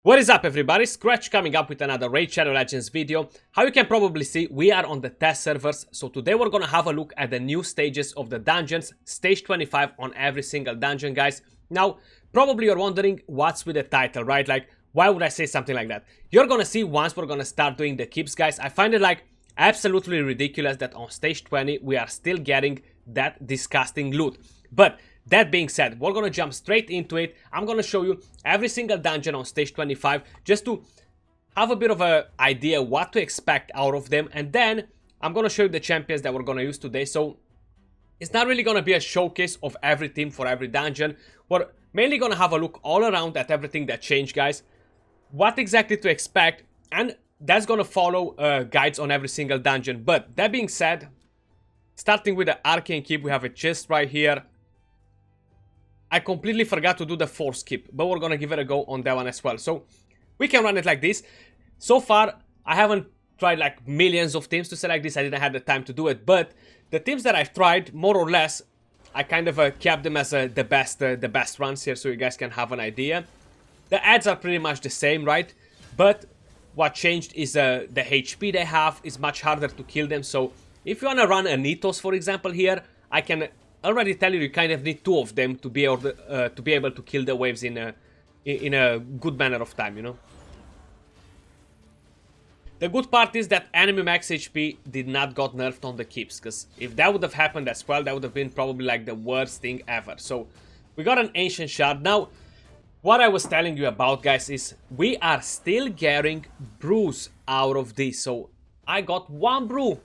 What is up everybody, Skratch coming up with another Raid Shadow Legends video. How you can probably see, we are on the test servers, so today we're gonna have a look at the new stages of the dungeons, stage 25 on every single dungeon, guys. Now, probably you're wondering what's with the title, right? Like, why would I say something like that? You're gonna see once we're gonna start doing the keeps, guys. I find it like absolutely ridiculous that on stage 20 we are still getting that disgusting loot. But that being said, we're gonna jump straight into it. I'm gonna show you every single dungeon on stage 25 just to have a bit of an idea what to expect out of them, and then I'm gonna show you the champions that we're gonna use today. So it's not really gonna be a showcase of every team for every dungeon. We're mainly gonna have a look all around at everything that changed, guys, what exactly to expect, and that's gonna follow guides on every single dungeon. But that being said, starting with the Arcane keep, we have it just right here. I completely forgot to do the force keep, but we're gonna give it a go on that one as well. So we can run it like this. So far, I haven't tried like millions of teams to select this. I didn't have the time to do it, but the teams that I've tried, more or less, I kind of kept them as the best runs here, so you guys can have an idea. The ads are pretty much the same, right? But what changed is the HP they have is much harder to kill them. So if you wanna run a Nitos, for example, here, I can already tell you, you kind of need two of them to be able to kill the waves in a good manner of time, you know. The good part is that enemy max HP did not got nerfed on the keeps, because if that would have happened as well, that would have been probably like the worst thing ever. So we got an ancient shard. Now, what I was telling you about, guys, is we are still getting brews out of this. So I got one brew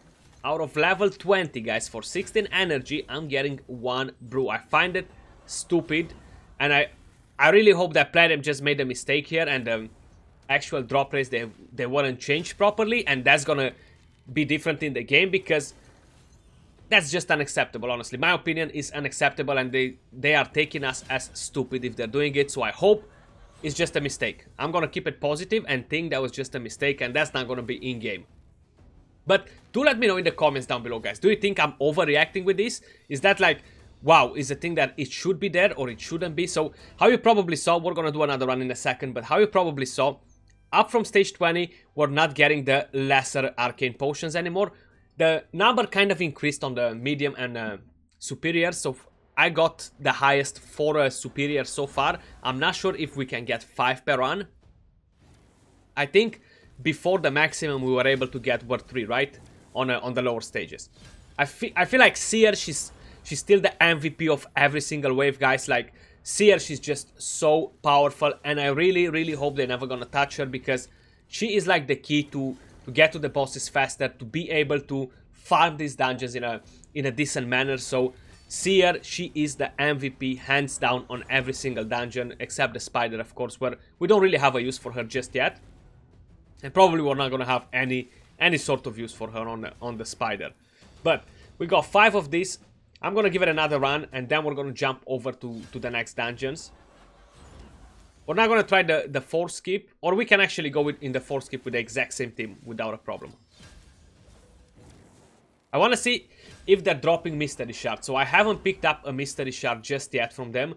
out of level 20, guys. For 16 energy, I'm getting one brew. I find it stupid, and I really hope that Plarium just made a mistake here, and the actual drop rates, they weren't changed properly, and that's gonna be different in the game, because that's just unacceptable. Honestly, my opinion is unacceptable, and they are taking us as stupid if they're doing it. So I hope it's just a mistake. I'm gonna keep it positive and think that was just a mistake, and that's not gonna be in game. But do let me know in the comments down below, guys. Do you think I'm overreacting with this? Is that like, wow, is the thing that it should be there or it shouldn't be? So how you probably saw, we're gonna do another run in a second, but how you probably saw, up from stage 20, we're not getting the lesser arcane potions anymore. The number kind of increased on the medium and superior, so I got the highest for superior so far. I'm not sure if we can get 5 per run. I think before the maximum we were able to get were 3, right? On the lower stages. I feel like Seer, she's still the MVP of every single wave, guys. Like, Seer, she's just so powerful, and I really hope they're never gonna touch her, because she is like the key to get to the bosses faster, to be able to farm these dungeons in a decent manner. So Seer, she is the MVP hands down on every single dungeon, except the spider, of course, where we don't really have a use for her just yet. And probably we're not gonna have any sort of use for her on the spider. But we got 5 of these. I'm gonna give it another run, and then we're gonna jump over to the next dungeons. We're not gonna try the force skip, or we can actually go in the force skip with the exact same team without a problem. I wanna see if they're dropping mystery shard. So I haven't picked up a mystery shard just yet from them.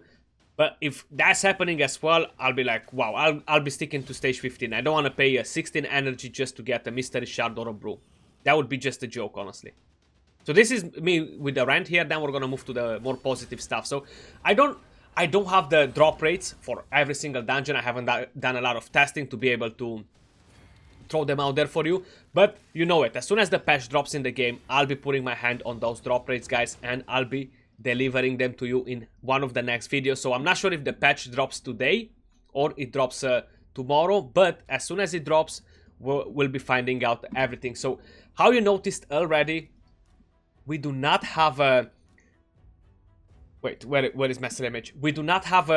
But if that's happening as well, I'll be like, wow, I'll be sticking to stage 15. I don't want to pay 16 energy just to get a mystery shard or a brew. That would be just a joke, honestly. So this is me with the rant here. Then we're gonna move to the more positive stuff. So I don't have the drop rates for every single dungeon. I haven't done a lot of testing to be able to throw them out there for you. But you know it. As soon as the patch drops in the game, I'll be putting my hand on those drop rates, guys, and I'll be delivering them to you in one of the next videos. So I'm not sure if the patch drops today or it drops tomorrow, but as soon as it drops, we'll be finding out everything. So how you noticed already, we do not have a... Wait, where is master image? We do not have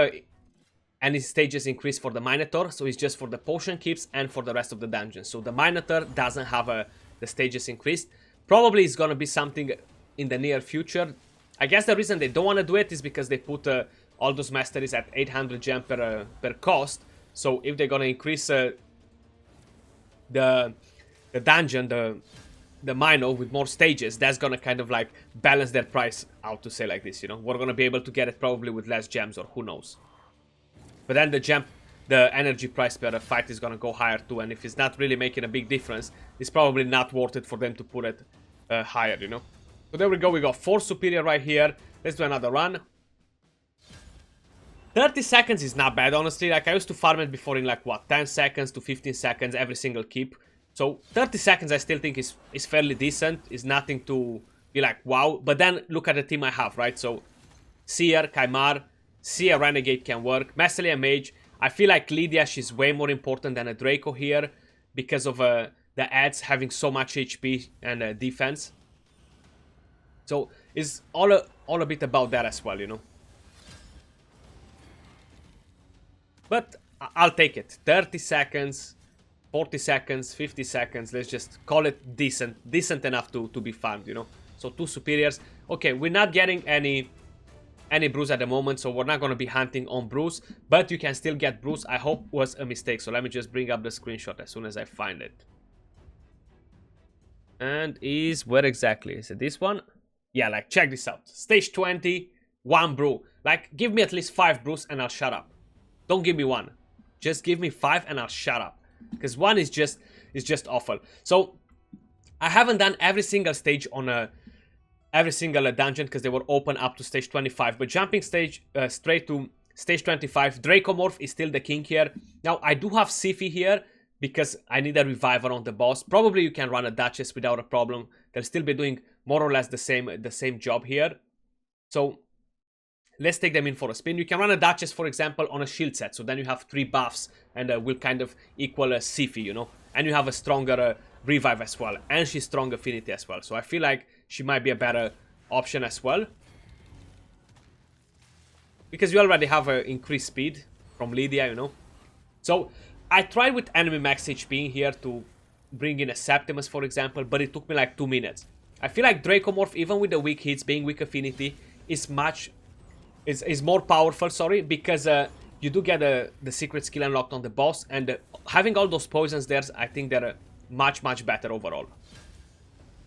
any stages increase for the Minotaur, so it's just for the potion keeps and for the rest of the dungeons. So the Minotaur doesn't have the stages increased. Probably it's gonna be something in the near future. I guess the reason they don't want to do it is because they put all those masteries at 800 gem per cost. So if they're gonna increase the dungeon, the Mino with more stages, that's gonna kind of like balance their price out, to say like this, you know. We're gonna be able to get it probably with less gems, or who knows. But then the gem the energy price per fight is gonna go higher too. And if it's not really making a big difference, it's probably not worth it for them to put it higher, you know. So there we go, we got 4 superior right here. Let's do another run. 30 seconds is not bad, honestly. Like, I used to farm it before in like, what, 10 seconds to 15 seconds every single keep. So 30 seconds I still think is fairly decent. It's nothing to be like, wow. But then look at the team I have, right? So Seer, Kaimar, Seer Renegade can work. Messelia Mage. I feel like Lydia, she's way more important than a Draco here because of the ads having so much HP and defense. So it's all a bit about that as well, you know. But I'll take it. 30 seconds, 40 seconds, 50 seconds. Let's just call it decent. Decent enough to be farmed, you know. So 2 superiors. Okay, we're not getting any bruise at the moment, so we're not going to be hunting on bruise. But you can still get bruise. I hope was a mistake. So let me just bring up the screenshot as soon as I find it. And where exactly? Is it this one? Yeah, like, check this out. Stage 20, 1 brew. Like, give me at least 5 brews and I'll shut up. Don't give me 1. Just give me 5 and I'll shut up. Because 1 is just awful. So, I haven't done every single stage on every single dungeon because they were open up to stage 25. But jumping straight to stage 25, Dracomorph is still the king here. Now, I do have Siphi here because I need a reviver on the boss. Probably you can run a Duchess without a problem. They'll still be doing more or less the same job here. So let's take them in for a spin. You can run a Duchess, for example, on a shield set. So then you have 3 buffs and will kind of equal a Siphi, you know. And you have a stronger revive as well. And she's strong affinity as well. So I feel like she might be a better option as well. Because you already have increased speed from Lydia, you know. So I tried with enemy max HP here to bring in a Septimus, for example, but it took me like 2 minutes. I feel like Dracomorph, even with the weak hits, being weak affinity, is more powerful, sorry, because you do get the secret skill unlocked on the boss, and having all those poisons there, I think they're much better overall.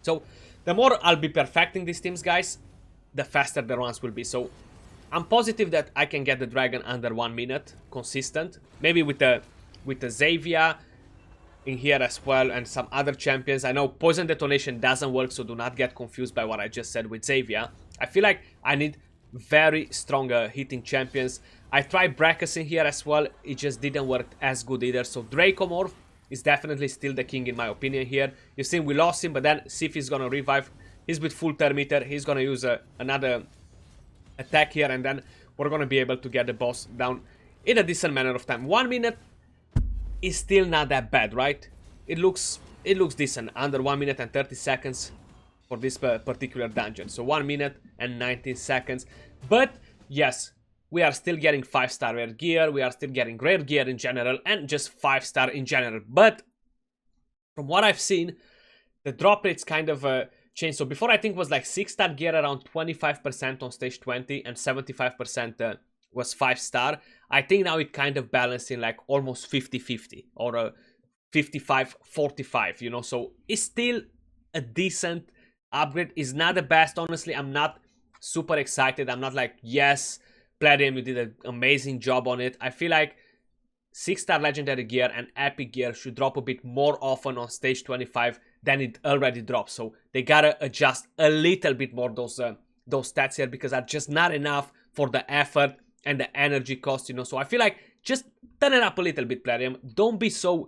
So the more I'll be perfecting these teams, guys, the faster the runs will be. So I'm positive that I can get the dragon under 1 minute, consistent. Maybe with the Xavier in here as well, and some other champions. I know poison detonation doesn't work, so do not get confused by what I just said with Xavier. I feel like I need very strong hitting champions. I tried Brackus in here as well. It just didn't work as good either. So Dracomorph is definitely still the king in my opinion here. You've seen we lost him, but then Sif is gonna revive. He's with full thermometer. He's gonna use another attack here, and then we're gonna be able to get the boss down in a decent manner of time. 1 minute is still not that bad, right? It looks decent. Under 1 minute and 30 seconds for this particular dungeon. So 1 minute and 19 seconds. But yes, we are still getting 5-star rare gear. We are still getting rare gear in general, and just 5-star in general. But from what I've seen, the drop rates kind of changed. So before, I think was like 6-star gear around 25% on stage 20, and 75% was 5-star. I think now it kind of balanced in like almost 50-50 or 55-45, you know. So it's still a decent upgrade. It's not the best, honestly. I'm not super excited. I'm not like, yes, Plarium, you did an amazing job on it. I feel like 6-star legendary gear and epic gear should drop a bit more often on stage 25 than it already drops. So they gotta adjust a little bit more those stats here, because are just not enough for the effort and the energy cost, you know. So I feel like just turn it up a little bit, Plarium. Don't be so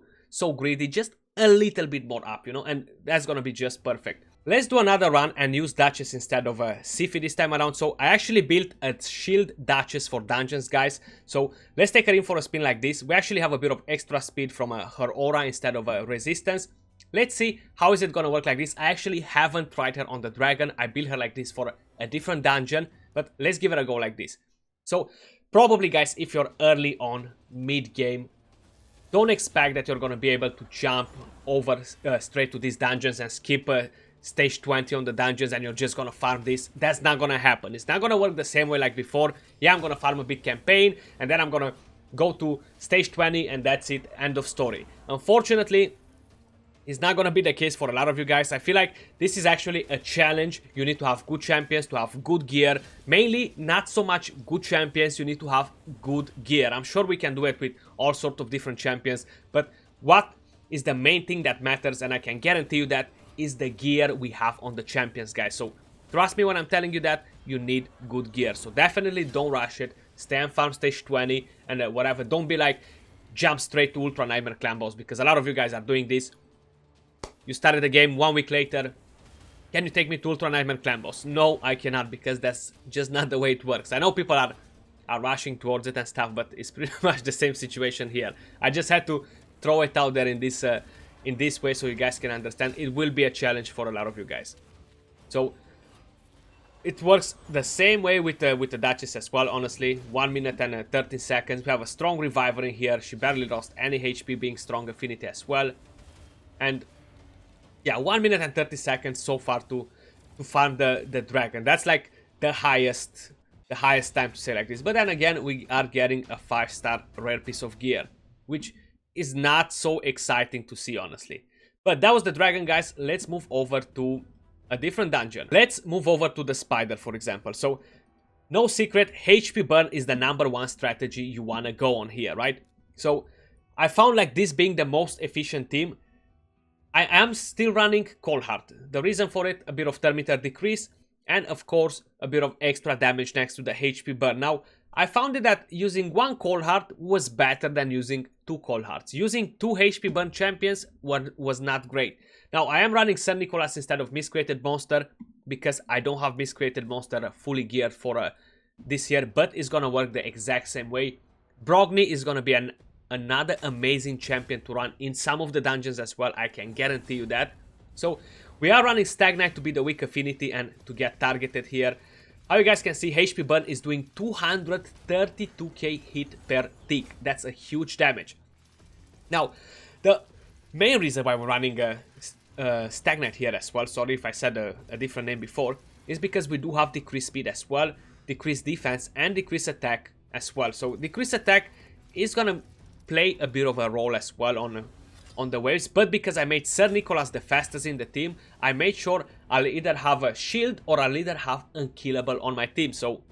greedy. Just a little bit more up, you know, and that's gonna be just perfect. Let's do another run and use Duchess instead of Siphi this time around. So I actually built a shield Duchess for dungeons, guys. So let's take her in for a spin like this. We actually have a bit of extra speed from her aura instead of resistance. Let's see how is it gonna work like this. I actually haven't tried her on the dragon. I built her like this for a different dungeon, but let's give it a go like this. So probably, guys, if you're early on, mid-game, don't expect that you're gonna be able to jump over straight to these dungeons and skip stage 20 on the dungeons and you're just gonna farm this. That's not gonna happen. It's not gonna work the same way like before. Yeah, I'm gonna farm a big campaign and then I'm gonna go to stage 20 and that's it, end of story. Unfortunately, it's not gonna be the case for a lot of you guys. I feel like this is actually a challenge. You need to have good champions, to have good gear. Mainly, not so much good champions, you need to have good gear. I'm sure we can do it with all sorts of different champions. But what is the main thing that matters, and I can guarantee you that, is the gear we have on the champions, guys. So trust me when I'm telling you that you need good gear. So definitely don't rush it. Stay on farm stage 20 and whatever. Don't be like jump straight to Ultra Nightmare Clan boss, because a lot of you guys are doing this. You started the game 1 week later. Can you take me to Ultra Nightmare Clan boss? No, I cannot, because that's just not the way it works. I know people are rushing towards it and stuff, but it's pretty much the same situation here. I just had to throw it out there in this way so you guys can understand. It will be a challenge for a lot of you guys. So it works the same way with the Duchess as well, honestly. 1 minute and 13 seconds. We have a strong reviver in here. She barely lost any HP, being strong affinity as well. And yeah, 1 minute and 30 seconds so far to farm the dragon. That's like the highest time to say like this. But then again, we are getting a 5-star rare piece of gear, which is not so exciting to see, honestly. But that was the dragon, guys. Let's move over to a different dungeon. Let's move over to the spider, for example. So no secret, HP burn is the #1 strategy you want to go on here, right? So I found like this being the most efficient team. I am still running Cold Heart. The reason for it, a bit of thermometer decrease, and of course a bit of extra damage next to the HP burn. Now I found it that using 1 Cold Heart was better than using 2 Cold Hearts. Using 2 HP burn champions was not great. Now I am running Sir Nicholas instead of Miscreated Monster, because I don't have Miscreated Monster fully geared for this year, but it's gonna work the exact same way. Brogni is gonna be another amazing champion to run in some of the dungeons as well, I can guarantee you that. So we are running Stagnite to be the weak affinity and to get targeted here. How you guys can see, HP burn is doing 232k hit per tick. That's a huge damage. Now the main reason why we're running Stagnite here as well, sorry if I said a different name before, is because we do have decreased speed as well, decreased defense, and decreased attack as well. So decreased attack is gonna play a bit of a role as well on the waves, but because I made Sir Nicholas the fastest in the team, I made sure I'll either have a shield or I'll either have unkillable on my team. So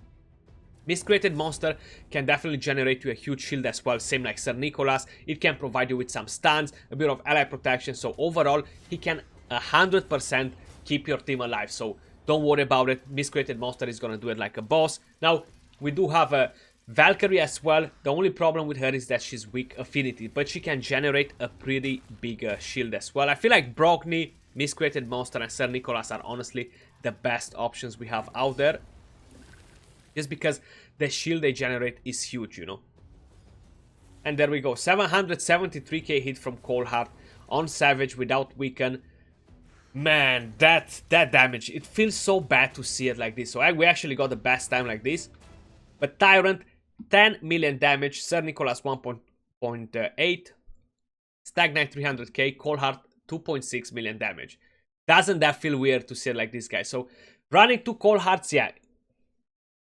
Miscreated Monster can definitely generate you a huge shield as well, same like Sir Nicholas. It can provide you with some stuns, a bit of ally protection, so overall he can 100% keep your team alive. So don't worry about it, Miscreated Monster is gonna do it like a boss. Now we do have a Valkyrie as well. The only problem with her is that she's weak affinity, but she can generate a pretty big shield as well. I feel like Brogni, Miscreated Monster, and Sir Nicholas are honestly the best options we have out there, just because the shield they generate is huge, you know. And there we go, 773k hit from Cold Heart on Savage without Weaken. Man, that damage, it feels so bad to see it like this. So we actually got the best time like this. But Tyrant, 10 million damage, Sir Nicholas 1.8, Stagnite 300k, Cold Heart 2.6 million damage. Doesn't that feel weird to see it like this, guys? So running 2 Cold Hearts, yeah,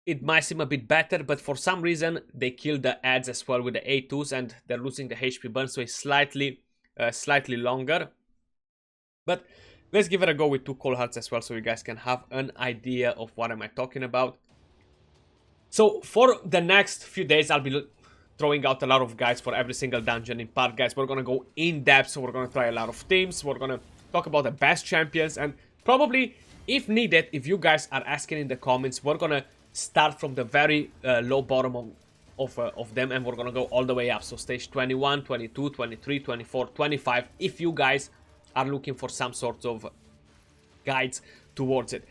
it might seem a bit better, but for some reason they kill the ads as well with the A2s, and they're losing the HP burn, so it's slightly longer. But let's give it a go with 2 Cold Hearts as well, so you guys can have an idea of what am I talking about. So for the next few days, I'll be throwing out a lot of guides for every single dungeon in part, guys. We're gonna go in depth, so we're gonna try a lot of teams. We're gonna talk about the best champions, and probably, if needed, if you guys are asking in the comments, we're gonna start from the very low bottom of them, and we're gonna go all the way up. So stage 21, 22, 23, 24, 25, if you guys are looking for some sort of guides towards it.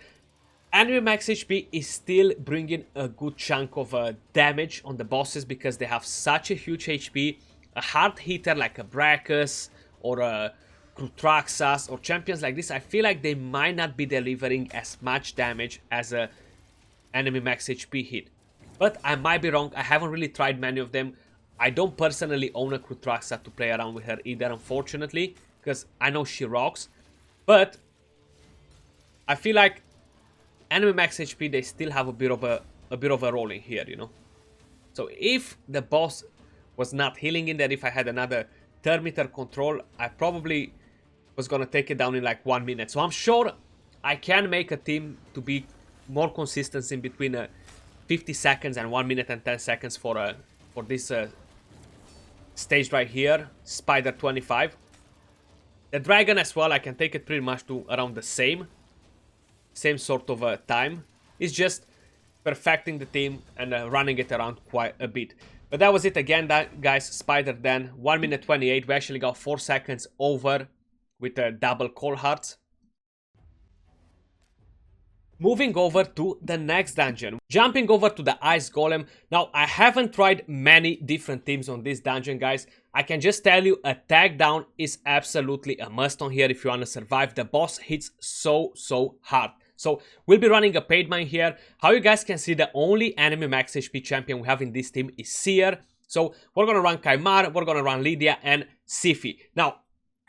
Anime Max HP is still bringing a good chunk of damage on the bosses because they have such a huge HP. A hard hitter like a Brachus or a Krutraxas or champions like this, I feel like they might not be delivering as much damage as a enemy max HP hit. But I might be wrong, I haven't really tried many of them. I don't personally own a Krutraxa to play around with her either, unfortunately, because I know she rocks. But I feel like enemy max HP, they still have a bit of a role in here, you know. So if the boss was not healing in there, if I had another thermometer control, I probably was gonna take it down in like 1 minute. So I'm sure I can make a team to be more consistent in between 50 seconds and 1 minute and 10 seconds for this stage right here, Spider 25. The Dragon as well, I can take it pretty much to around the same sort of time. It's just perfecting the team and running it around quite a bit. But that was it again, guys. Spider then 1 minute 28. We actually got 4 seconds over with a double cold hearts. Moving over to the next dungeon. Jumping over to the Ice Golem. Now, I haven't tried many different teams on this dungeon, guys. I can just tell you, a tag down is absolutely a must on here if you want to survive. The boss hits so hard. So, we'll be running a paid mine here. How you guys can see, the only enemy max HP champion we have in this team is Seer. So, we're going to run Kaimar, we're going to run Lydia and Siphi. Now,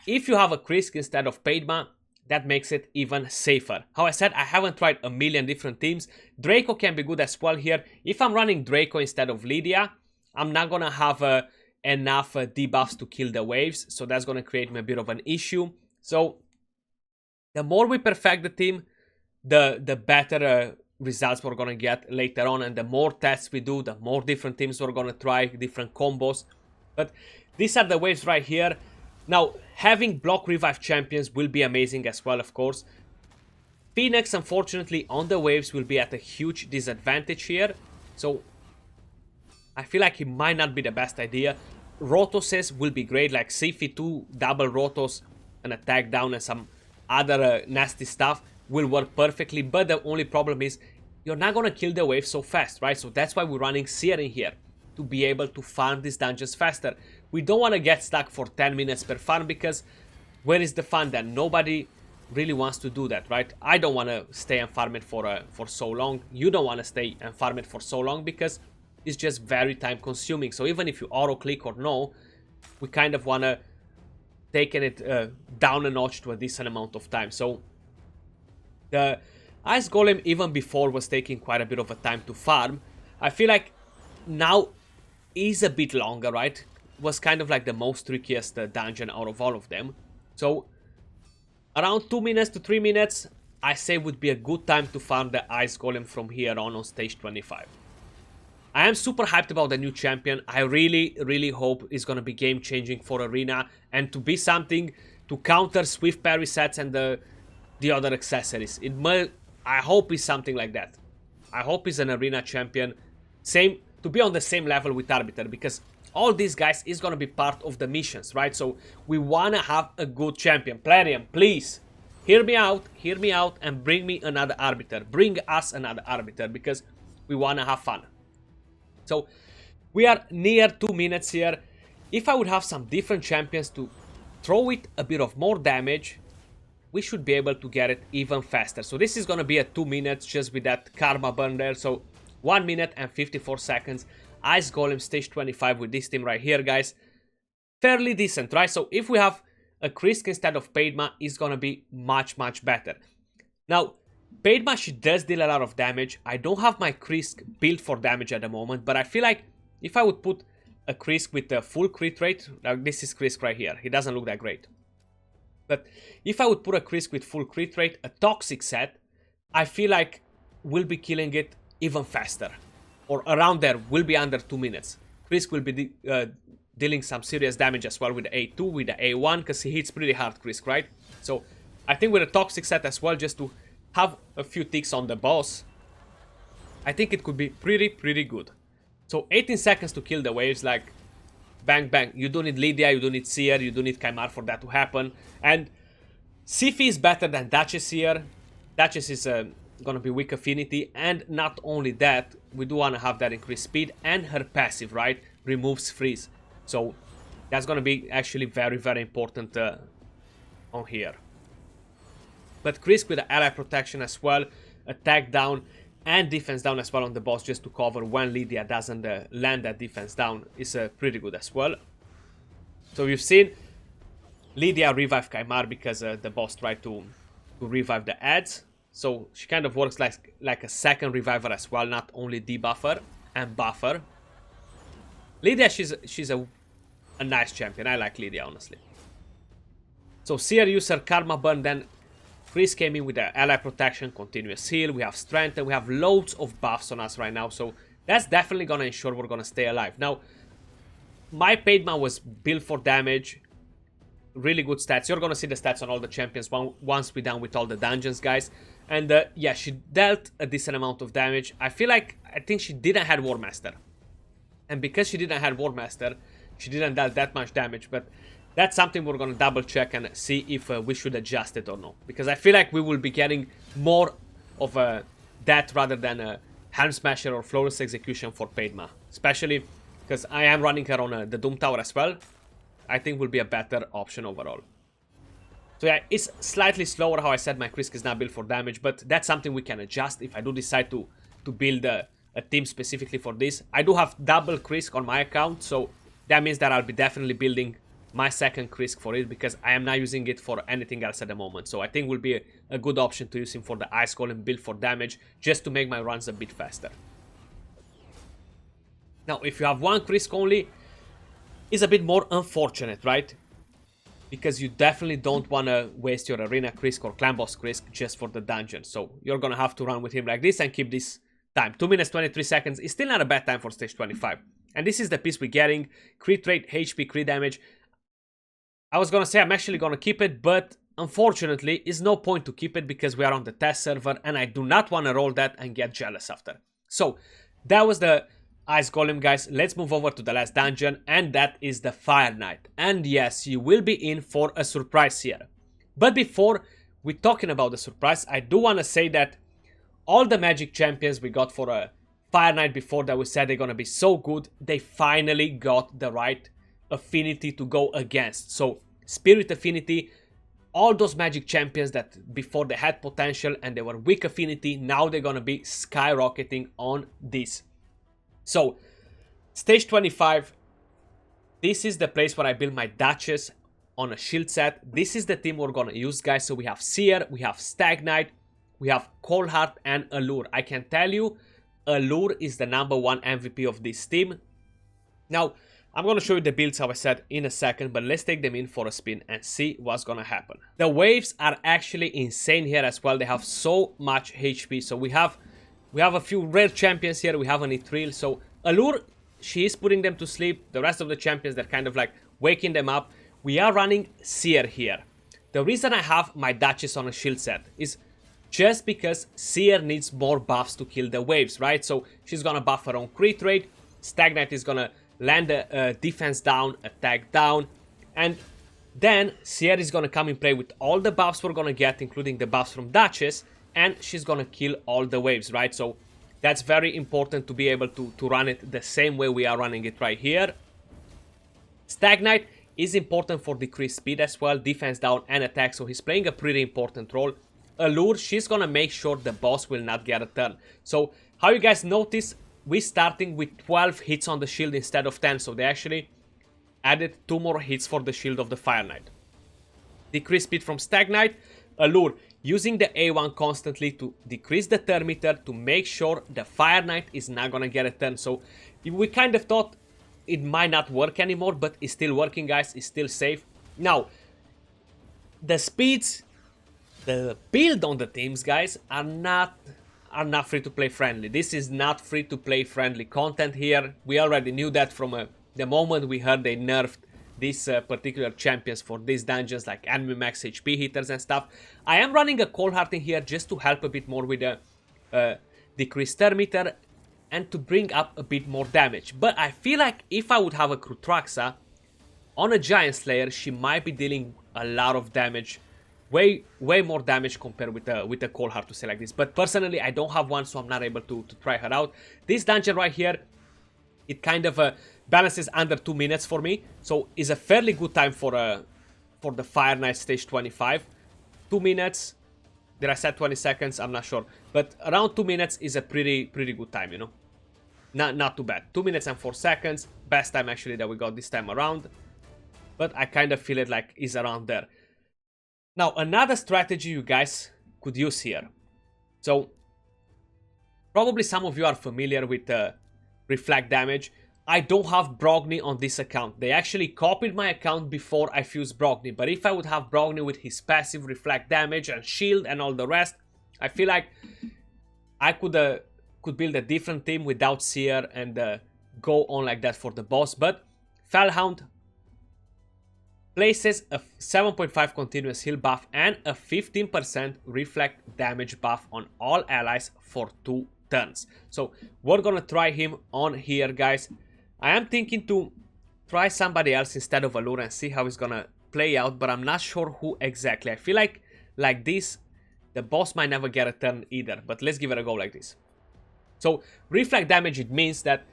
if you have a Krisk instead of Paidma, that makes it even safer. How I said, I haven't tried a million different teams. Draco can be good as well here. If I'm running Draco instead of Lydia, I'm not gonna have enough debuffs to kill the waves, so that's gonna create me a bit of an issue. So the more we perfect the team, the better results we're gonna get later on, and the more tests we do, the more different teams we're gonna try, different combos. But these are the waves right here. Now, having block revive champions will be amazing as well, of course. Phoenix, unfortunately, on the waves will be at a huge disadvantage here. So, I feel like it might not be the best idea. Rotoses will be great, like Siphi 2 double Rotos and attack down and some other nasty stuff will work perfectly. But the only problem is, you're not gonna kill the wave so fast, right? So that's why we're running Seer in here, to be able to farm these dungeons faster. We don't want to get stuck for 10 minutes per farm, because where is the fun then? Nobody really wants to do that, right? I don't want to stay and farm it for so long. You don't want to stay and farm it for so long, because it's just very time consuming. So even if you auto click or no, we kind of want to take it down a notch to a decent amount of time. So the Ice Golem even before was taking quite a bit of a time to farm. I feel like now is a bit longer, right? Was kind of like the most trickiest dungeon out of all of them. So around 2 minutes to 3 minutes, I say would be a good time to farm the Ice Golem from here on stage 25. I am super hyped about the new champion. I really hope it's gonna be game changing for Arena and to be something to counter Swift parry sets and the other accessories. I hope it's something like that. I hope it's an Arena champion. To be on the same level with Arbiter, because all these guys is gonna be part of the missions, right? So we wanna have a good champion. Plarium, please, hear me out, and bring me another Arbiter. Bring us another Arbiter, because we wanna have fun. So we are near 2 minutes here. If I would have some different champions to throw it a bit of more damage, we should be able to get it even faster. So this is gonna be at 2 minutes just with that Karma burn there. So 1 minute and 54 seconds. Ice Golem stage 25 with this team right here, guys. Fairly decent, right? So if we have a Krisk instead of Paidma, it's gonna be much better. Now, Paidma, she does deal a lot of damage. I don't have my Krisk built for damage at the moment, but I feel like if I would put a Krisk with a full crit rate, like this is Krisk right here, he doesn't look that great. But if I would put a Krisk with full crit rate, a toxic set, I feel like we'll be killing it even faster. Or around there, will be under 2 minutes. Krisk will be dealing some serious damage as well with the A2, with the A1, because he hits pretty hard, Krisk, right? So I think with a toxic set as well, just to have a few ticks on the boss, I think it could be pretty good. So 18 seconds to kill the waves, like bang bang. You don't need Lydia, you don't need Seer, you don't need Kaimar for that to happen. And Siphi is better than Duchess here. Duchess is gonna be weak affinity, and not only that, we do want to have that increased speed, and her passive, right, removes freeze. So that's gonna be actually very important on here. But Krisk with the ally protection as well, attack down and defense down as well on the boss, just to cover when Lydia doesn't land that defense down, is pretty good as well. So you've seen Lydia revive Kaimar because the boss tried to revive the ads. So she kind of works like a second reviver as well, not only debuffer and buffer. Lydia, she's a nice champion. I like Lydia, honestly. So Seer user Karma Burn, then Krisk came in with the ally protection, continuous heal, we have strength, and we have loads of buffs on us right now. So that's definitely gonna ensure we're gonna stay alive. Now, my Padma was built for damage. Really good stats. You're gonna see the stats on all the champions once we're done with all the dungeons, guys. And yeah, she dealt a decent amount of damage. I think she didn't have War Master. And because she didn't have War Master, she didn't deal that much damage. But that's something we're gonna double check and see if we should adjust it or not. Because I feel like we will be getting more of that rather than a Helm Smasher or Flawless Execution for Padma. Especially because I am running her on the Doom Tower as well. I think will be a better option overall. So yeah, it's slightly slower. How I said, my Krisk is not built for damage, but that's something we can adjust if I do decide to build a team specifically for this. I do have double Krisk on my account, so that means that I'll be definitely building my second Krisk for it, because I am not using it for anything else at the moment. So I think will be a good option to use him for the Ice Golem build for damage, just to make my runs a bit faster. Now, if you have one Krisk only, it's a bit more unfortunate, right? Because you definitely don't want to waste your Arena Krisk or Clan Boss Krisk just for the dungeon. So you're going to have to run with him like this and keep this time. 2 minutes 23 seconds is still not a bad time for stage 25. And this is the piece we're getting. Crit rate, HP, crit damage. I was going to say I'm actually going to keep it, but unfortunately, it's no point to keep it because we are on the test server and I do not want to roll that and get jealous after. So that was the Ice Golem, guys. Let's move over to the last dungeon, and that is the Fire Knight. And yes, you will be in for a surprise here. But before we're talking about the surprise, I do want to say that all the magic champions we got for a Fire Knight before that we said they're gonna be so good, they finally got the right affinity to go against. So Spirit Affinity, all those magic champions that before they had potential and they were weak affinity, now they're gonna be skyrocketing on this. So, stage 25, this is the place where I build my Duchess on a shield set. This is the team we're gonna use, guys. So we have Seer, we have Stag Knight, we have Coldheart and Allure. I can tell you, Allure is the #1 MVP of this team. Now, I'm gonna show you the builds, how I said, in a second, but let's take them in for a spin and see what's gonna happen. The waves are actually insane here as well. They have so much HP. So we have a few rare champions here. We have an Ithril. So Allure, she is putting them to sleep. The rest of the champions, they're kind of like waking them up. We are running Seer here. The reason I have my Duchess on a shield set is just because Seer needs more buffs to kill the waves, right? So she's gonna buff her own crit rate. Stag Knight is gonna land a defense down, attack down. And then Seer is gonna come in play with all the buffs we're gonna get, including the buffs from Duchess. And she's gonna kill all the waves, right? So that's very important to be able to run it the same way we are running it right here. Stag Knight is important for decreased speed as well, defense down and attack, so he's playing a pretty important role. Allure, she's gonna make sure the boss will not get a turn. So how you guys notice, we're starting with 12 hits on the shield instead of 10, so they actually added 2 more hits for the shield of the Fire Knight. Decreased speed from Stag Knight. Allure, using the A1 constantly to decrease the turn meter to make sure the Fire Knight is not gonna get a turn. So we kind of thought it might not work anymore, but it's still working, guys. It's still safe. Now, the speeds, the build on the teams, guys, are not free-to-play friendly. This is not free-to-play friendly content here. We already knew that from the moment we heard they nerfed these particular champions for these dungeons, like enemy max HP hitters and stuff. I am running a Coldheart in here just to help a bit more with the decreased turn meter and to bring up a bit more damage. But I feel like if I would have a Krutraxa on a Giant Slayer, she might be dealing a lot of damage, way more damage compared with the Coldheart, to say like this. But personally, I don't have one, so I'm not able to try her out. This dungeon right here, it kind of balances under 2 minutes for me, so it's a fairly good time for the Fire Knight stage 25. 2 minutes. Did I say 20 seconds? I'm not sure, but around 2 minutes is a pretty good time, you know. Not too bad. 2 minutes and 4 seconds, best time actually that we got this time around. But I kind of feel it like is around there. Now, another strategy you guys could use here. So probably some of you are familiar with reflect damage. I don't have Brogni on this account. They actually copied my account before I fused Brogni. But if I would have Brogni with his passive reflect damage and shield and all the rest, I feel like I could build a different team without Seer and go on like that for the boss. But Fellhound places a 7.5 continuous heal buff and a 15% reflect damage buff on all allies for 2 turns. So we're gonna try him on here, guys. I am thinking to try somebody else instead of Allure and see how it's gonna play out, but I'm not sure who exactly. I feel like this, the boss might never get a turn either, but let's give it a go like this. So reflect damage, it means that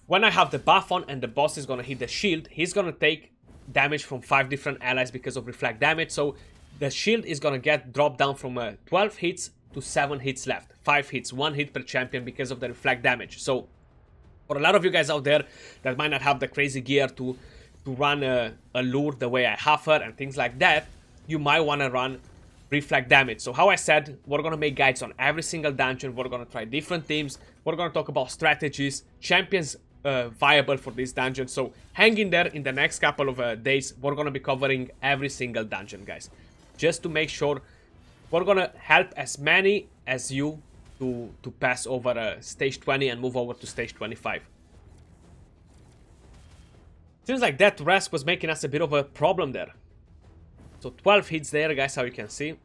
when I have the buff on and the boss is gonna hit the shield, he's gonna take damage from 5 different allies because of reflect damage. So the shield is gonna get dropped down from 12 hits to 7 hits left. 5 hits, 1 hit per champion because of the reflect damage. So for a lot of you guys out there that might not have the crazy gear to run a lure the way I have her and things like that, you might want to run reflect damage. So how I said, we're going to make guides on every single dungeon. We're going to try different teams. We're going to talk about strategies, champions viable for this dungeon. So hang in there. In the next couple of days, we're going to be covering every single dungeon, guys, just to make sure we're going to help as many as you to pass over stage 20 and move over to stage 25. Seems like that rest was making us a bit of a problem there. So 12 hits there, guys, how you can see.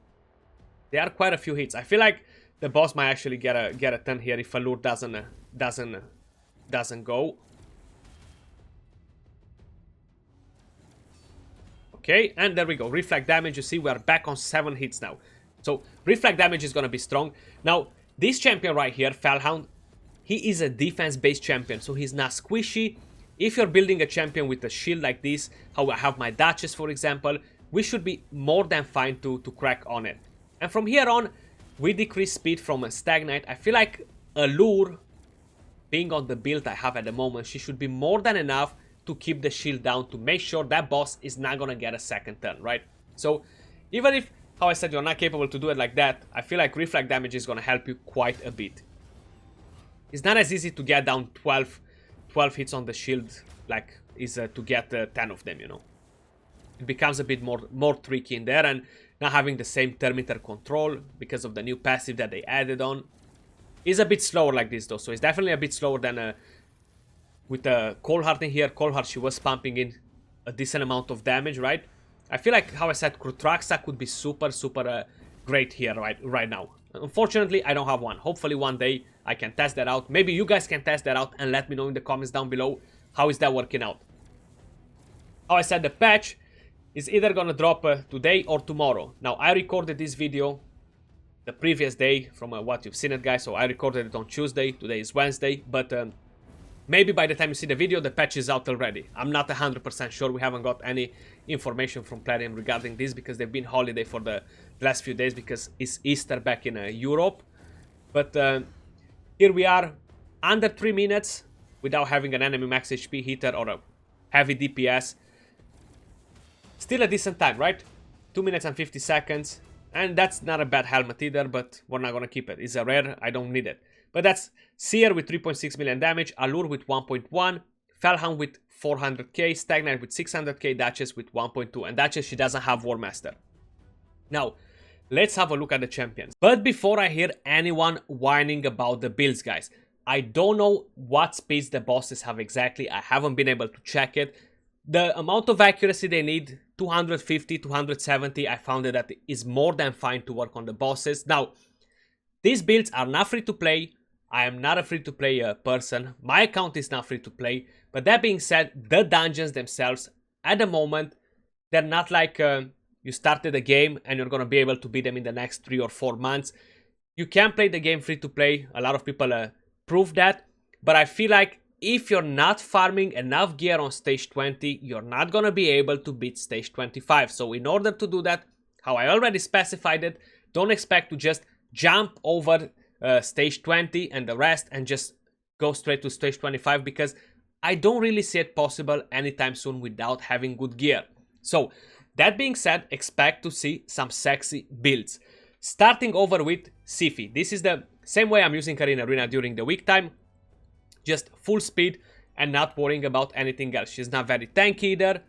There are quite a few hits. I feel like the boss might actually get a turn here if Allure doesn't go. Okay, and there we go. Reflect damage, you see, we are back on 7 hits now. So reflect damage is going to be strong. Now, this champion right here, Fellhound, he is a defense-based champion, so he's not squishy. If you're building a champion with a shield like this, how I have my Duchess, for example, we should be more than fine to crack on it. And from here on, we decrease speed from a Stagnite. I feel like Allure, being on the build I have at the moment, she should be more than enough to keep the shield down to make sure that boss is not gonna get a second turn, right? So even if, how I said, you're not capable to do it like that, I feel like reflect damage is gonna help you quite a bit. It's not as easy to get down 12 hits on the shield like is to get 10 of them, you know. It becomes a bit more tricky in there, and not having the same Termiter control because of the new passive that they added on is a bit slower like this though. So it's definitely a bit slower than with Coldheart in here. Coldheart, she was pumping in a decent amount of damage, right? I feel like, how I said, Krutraxa could be super great here right now. Unfortunately, I don't have one. Hopefully one day I can test that out. Maybe you guys can test that out and let me know in the comments down below how is that working out. How I said, the patch is either gonna drop today or tomorrow. Now, I recorded this video the previous day from what you've seen it, guys. So I recorded it on Tuesday. Today is Wednesday, but maybe by the time you see the video, the patch is out already. I'm not 100% sure. We haven't got any information from Plarium regarding this because they've been holiday for the last few days because it's Easter back in Europe. But here we are, under 3 minutes without having an enemy max HP hitter or a heavy DPS. Still a decent time, right? 2 minutes and 50 seconds. And that's not a bad helmet either, but we're not gonna keep it. It's a rare, I don't need it. But that's Seer with 3.6 million damage, Allure with 1.1, Fellhound with 400k, Stagnite with 600k, Duchess with 1.2. And Duchess, she doesn't have War Master. Now, let's have a look at the champions. But before I hear anyone whining about the builds, guys, I don't know what speeds the bosses have exactly. I haven't been able to check it. The amount of accuracy they need, 250, 270, I found that is more than fine to work on the bosses. Now, these builds are not free to play. I am not a free to play person. My account is not free to play. But that being said, the dungeons themselves, at the moment, they're not like you started a game and you're going to be able to beat them in the next 3 or 4 months. You can play the game free to play. A lot of people prove that. But I feel like if you're not farming enough gear on stage 20, you're not going to be able to beat stage 25. So in order to do that, how I already specified it, don't expect to just jump over stage 20 and the rest and just go straight to stage 25, because I don't really see it possible anytime soon without having good gear. So that being said, expect to see some sexy builds. Starting over with Siphi. This is the same way I'm using her in Arena during the week time. Just full speed and not worrying about anything else. She's not very tanky either.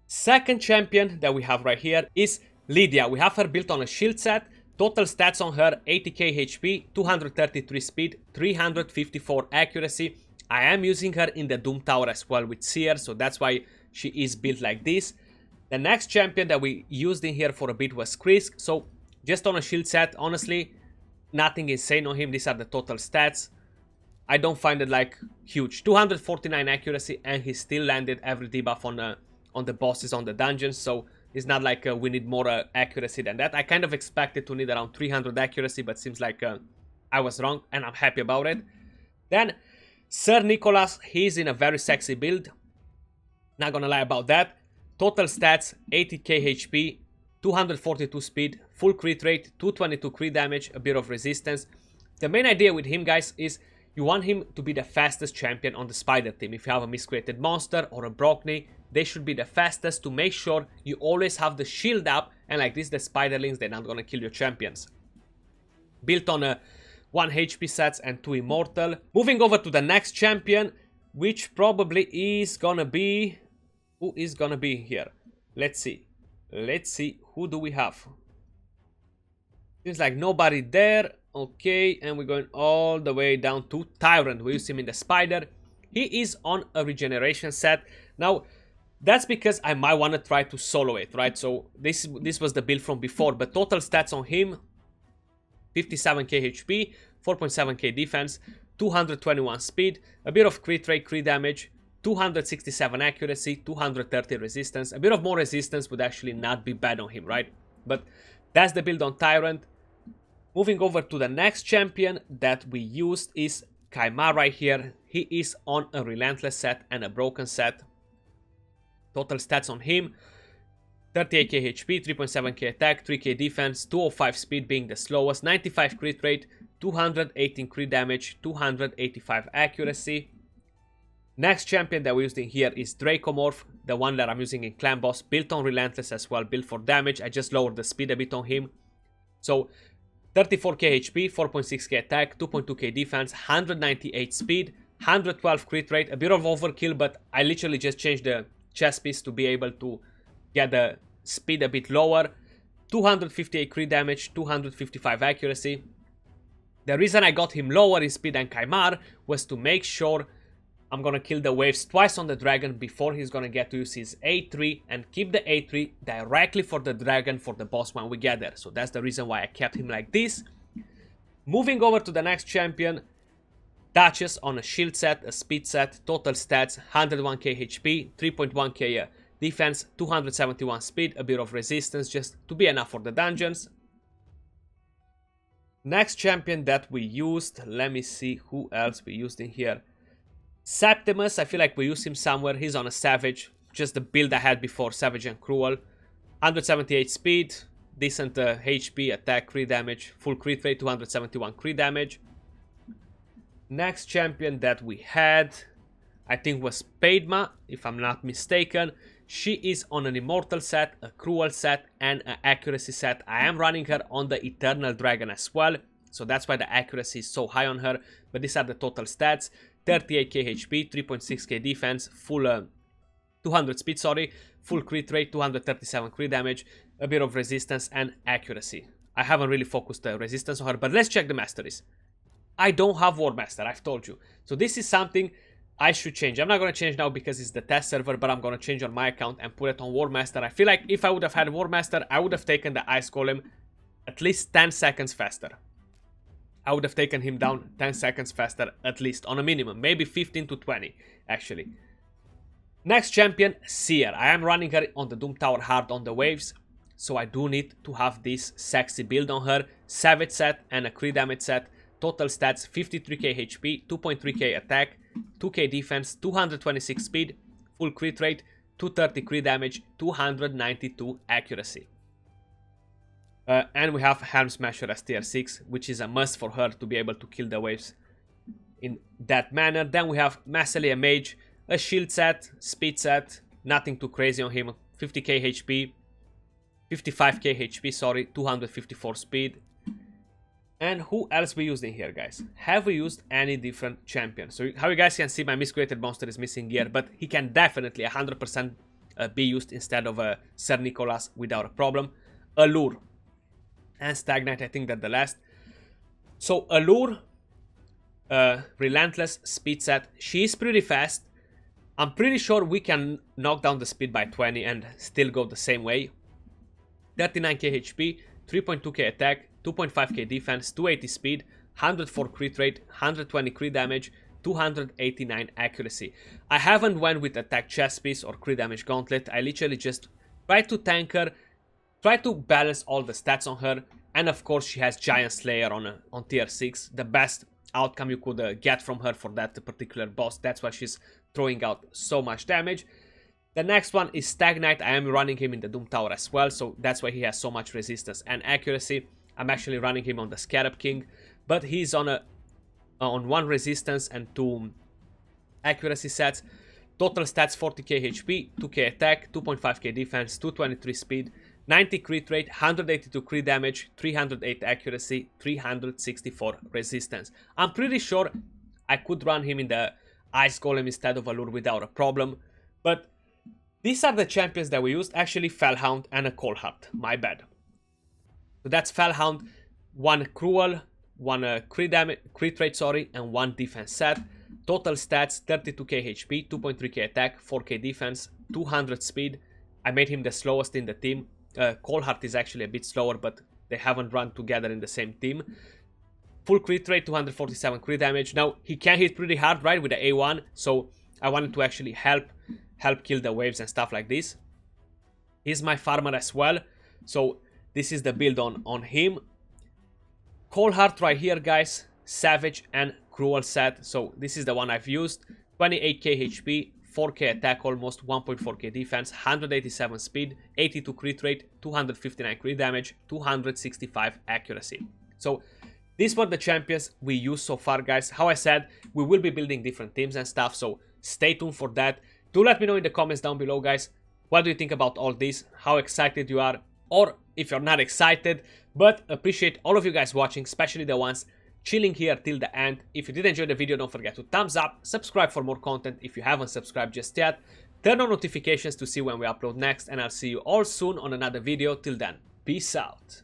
Second champion that we have right here is Lydia. We have her built on a shield set. Total stats on her, 80k HP, 233 speed, 354 accuracy, I am using her in the Doom Tower as well with Seer, so that's why she is built like this. The next champion that we used in here for a bit was Krisk, so just on a shield set, honestly, nothing insane on him. These are the total stats. I don't find it like huge. 249 accuracy, and he still landed every debuff on the bosses on the dungeons, so it's not like we need more accuracy than that. I kind of expected to need around 300 accuracy, but seems like I was wrong, and I'm happy about it. Then Sir Nicholas, he's in a very sexy build. Not gonna lie about that. Total stats, 80k HP, 242 speed, full crit rate, 222 crit damage, a bit of resistance. The main idea with him, guys, is you want him to be the fastest champion on the spider team. If you have a miscreated monster or a Brockney, they should be the fastest to make sure you always have the shield up, and like this the spiderlings, they're not gonna kill your champions. Built on a 1 HP sets and 2 immortal. Moving over to the next champion, which probably is gonna be... Who is gonna be here? Let's see. Let's see, who do we have? Seems like nobody there. Okay, and we're going all the way down to Tyrant. We use him in the spider. He is on a regeneration set. Now, that's because I might want to try to solo it, right? So this was the build from before, but total stats on him, 57k HP, 4.7k defense, 221 speed, a bit of crit rate, crit damage, 267 accuracy, 230 resistance. A bit of more resistance would actually not be bad on him, right? But that's the build on Tyrant. Moving over to the next champion that we used is Khaimar right here. He is on a Relentless set and a Broken set. Total stats on him, 38k HP, 3.7k attack, 3k defense, 205 speed being the slowest, 95 crit rate, 218 crit damage, 285 accuracy. Next champion that we used in here is Dracomorph, the one that I'm using in Clan Boss, built on Relentless as well, built for damage. I just lowered the speed a bit on him. So 34k HP, 4.6k attack, 2.2k defense, 198 speed, 112 crit rate, a bit of overkill, but I literally just changed the chest piece to be able to get the speed a bit lower. 258 crit damage, 255 accuracy. The reason I got him lower in speed than Khaimar was to make sure I'm gonna kill the waves twice on the dragon before he's gonna get to use his A3 and keep the A3 directly for the dragon for the boss when we get there. So that's the reason why I kept him like this. Moving over to the next champion, Duchess on a shield set, a speed set, total stats 101k HP, 3.1k defense, 271 speed, a bit of resistance just to be enough for the dungeons. Next champion that we used, let me see who else we used in here. Septimus, I feel like we used him somewhere. He's on a Savage, just the build I had before, Savage and Cruel. 178 speed, decent HP, attack, crit damage, full crit rate, 271 crit damage. Next champion that we had, I think was Padma, if I'm not mistaken. She is on an Immortal set, a Cruel set, and an Accuracy set. I am running her on the Eternal Dragon as well, so that's why the accuracy is so high on her. But these are the total stats. 38k HP, 3.6k defense, full 200 speed, sorry, full crit rate, 237 crit damage, a bit of resistance and accuracy. I haven't really focused the resistance on her, but let's check the masteries. I don't have War Master, I've told you. So this is something I should change. I'm not going to change now because it's the test server, but I'm going to change on my account and put it on War Master. I feel like if I would have had War Master, I would have taken the Ice Golem at least 10 seconds faster. I would have taken him down 10 seconds faster at least, on a minimum, maybe 15 to 20 actually. Next champion, Seer. I am running her on the Doom Tower hard on the waves, so I do need to have this sexy build on her. Savage set and a crit damage set. Total stats 53k HP, 2.3k attack, 2k defense, 226 speed, full crit rate, 230 crit damage, 292 accuracy. And we have Helm Smasher as tier 6, which is a must for her to be able to kill the waves in that manner. Then we have Massily a Mage, a shield set, speed set, nothing too crazy on him, 50k HP, 55k HP, sorry, 254 speed. And who else we used in here, guys? Have we used any different champions? So how you guys can see, my miscreated monster is missing here, but he can definitely 100% be used instead of Sir Nicholas without a problem. Allure and Stagnite, I think that the last. So Allure, relentless speed set. She is pretty fast. I'm pretty sure we can knock down the speed by 20 and still go the same way. 39k HP, 3.2k attack, 2.5k defense, 280 speed, 104 crit rate, 120 crit damage, 289 accuracy. I haven't went with attack chest piece or crit damage gauntlet. I literally just tried to tank her, tried to balance all the stats on her, and of course she has Giant Slayer on tier 6, the best outcome you could get from her for that particular boss. That's why she's throwing out so much damage. The next one is Stag Knight. I am running him in the Doom Tower as well, so that's why he has so much resistance and accuracy. I'm actually running him on the Scarab King, but he's on 1 resistance and 2 accuracy sets. Total stats 40k HP, 2k attack, 2.5k defense, 223 speed, 90 crit rate, 182 crit damage, 308 accuracy, 364 resistance. I'm pretty sure I could run him in the Ice Golem instead of Allure without a problem, but these are the champions that we used. Actually, Fellhound and a Cold Heart, my bad. So that's Fellhound, 1 Cruel, 1 crit rate, and 1 defense set. Total stats 32k HP, 2.3k attack, 4k defense, 200 speed. I made him the slowest in the team. Cold Heart is actually a bit slower, but they haven't run together in the same team. Full crit rate, 247 crit damage. Now, he can hit pretty hard, right, with the A1, so I wanted to actually help kill the waves and stuff like this. He's my farmer as well, so this is the build on him. Cold Heart right here, guys, Savage and Cruel set, so this is the one I've used. 28k HP, 4k attack almost, 1.4k defense, 187 speed, 82 crit rate, 259 crit damage, 265 accuracy. So these were the champions we used so far, guys. How I said, we will be building different teams and stuff, so stay tuned for that. Do let me know in the comments down below, guys, what do you think about all this, how excited you are, or if you're not excited. But appreciate all of you guys watching, especially the ones chilling here till the end. If you did enjoy the video, don't forget to thumbs up, subscribe for more content if you haven't subscribed just yet, turn on notifications to see when we upload next, and I'll see you all soon on another video. Till then, peace out.